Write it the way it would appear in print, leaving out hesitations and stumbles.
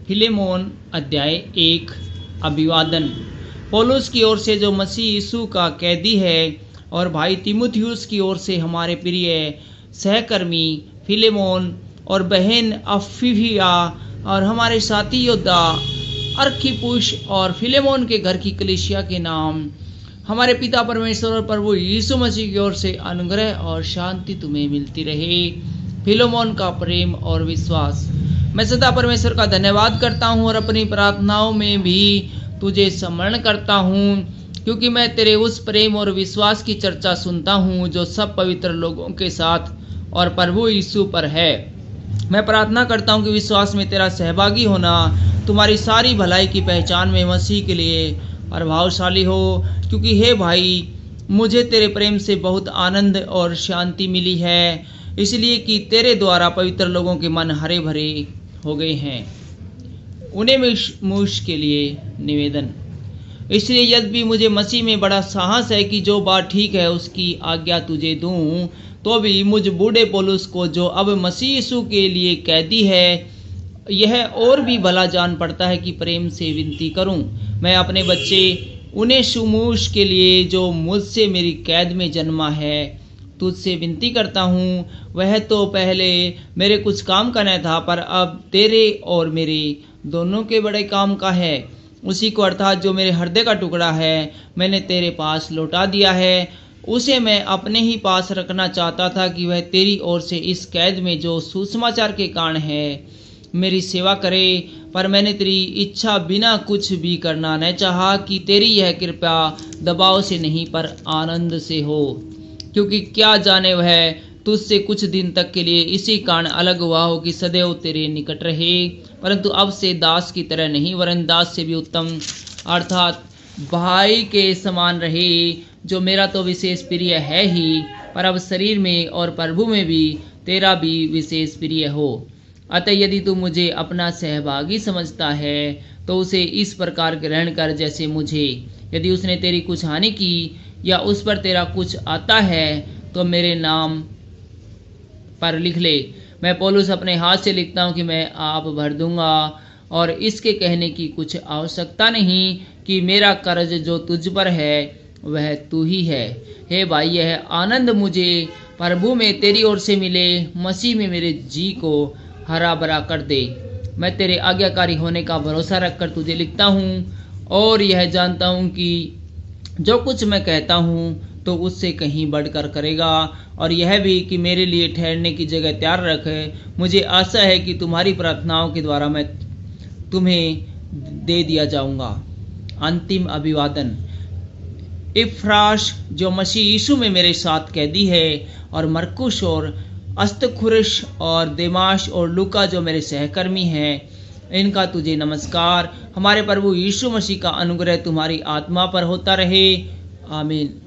Philemon अध्याय 1। अभिवादन। पौलुस की ओर से जो मसीह यीशु का कैदी है और भाई तीमुथियुस की ओर से हमारे प्रिय सहकर्मी फिलेमोन और बहन अफिफिया और हमारे साथी योद्धा अर्खिपुस और फिलेमोन के घर की कलीसिया के नाम हमारे पिता परमेश्वर और प्रभु यीशु मसीह की ओर से अनुग्रह और शांति तुम्हें मिलती रहे। फिलेमोन का प्रेम और विश्वास। मैं सदा परमेश्वर का धन्यवाद करता हूँ और अपनी प्रार्थनाओं में भी तुझे स्मरण करता हूँ, क्योंकि मैं तेरे उस प्रेम और विश्वास की चर्चा सुनता हूँ जो सब पवित्र लोगों के साथ और प्रभु यीशु पर है। मैं प्रार्थना करता हूँ कि विश्वास में तेरा सहभागी होना तुम्हारी सारी भलाई की पहचान में मसीह के लिए प्रभावशाली हो, क्योंकि हे भाई, मुझे तेरे प्रेम से बहुत आनंद और शांति मिली है, इसलिए कि तेरे द्वारा पवित्र लोगों के मन हरे भरे हो गए हैं। उन्हें मूश के लिए निवेदन। इसलिए यद्यपि मुझे मसीह में बड़ा साहस है कि जो बात ठीक है उसकी आज्ञा तुझे दूं, तो भी मुझ बूढ़े पौलुस को जो अब मसीह यीशु के लिए कैदी है, यह और भी भला जान पड़ता है कि प्रेम से विनती करूं। मैं अपने बच्चे उन्हें सुमूश के लिए जो मुझसे मेरी कैद में जन्मा है तुझसे विनती करता हूँ। वह तो पहले मेरे कुछ काम का न था, पर अब तेरे और मेरे दोनों के बड़े काम का है। उसी को, अर्थात जो मेरे हृदय का टुकड़ा है, मैंने तेरे पास लौटा दिया है। उसे मैं अपने ही पास रखना चाहता था कि वह तेरी ओर से इस कैद में जो सुसमाचार के कारण है मेरी सेवा करे, पर मैंने तेरी इच्छा बिना कुछ भी करना न चाहा कि तेरी यह कृपा दबाव से नहीं पर आनंद से हो, क्योंकि क्या जाने वह तुझसे कुछ दिन तक के लिए इसी कारण अलग हुआ हो कि सदैव तेरे निकट रहे, परंतु अब से दास की तरह नहीं वरन दास से भी उत्तम अर्थात भाई के समान रहे, जो मेरा तो विशेष प्रिय है ही, पर अब शरीर में और प्रभु में भी तेरा भी विशेष प्रिय हो। अतः यदि तू मुझे अपना सहभागी समझता है तो उसे इस प्रकार ग्रहण कर जैसे मुझे। यदि उसने तेरी कुछ हानि की या उस पर तेरा कुछ आता है तो मेरे नाम पर लिख ले। मैं पौलुस अपने हाथ से लिखता हूँ कि मैं आप भर दूंगा, और इसके कहने की कुछ आवश्यकता नहीं कि मेरा कर्ज जो तुझ पर है वह तू ही है। हे भाई, यह आनंद मुझे प्रभु में तेरी ओर से मिले, मसीह में मेरे जी को हरा भरा कर दे। मैं तेरे आज्ञाकारी होने का भरोसा रखकर तुझे लिखता हूँ, और यह जानता हूँ कि जो कुछ मैं कहता हूँ तो उससे कहीं बढ़कर करेगा, और यह भी कि मेरे लिए ठहरने की जगह तैयार रखे। मुझे आशा है कि तुम्हारी प्रार्थनाओं के द्वारा मैं तुम्हें दे दिया जाऊंगा। अंतिम अभिवादन। इफ्रास जो मसीह यीशु में मेरे साथ कैदी है, और मरकुस और अस्तखुरस और देमास और लूका जो मेरे सहकर्मी हैं, इनका तुझे नमस्कार। हमारे प्रभु यीशु मसीह का अनुग्रह तुम्हारी आत्मा पर होता रहे। आमीन।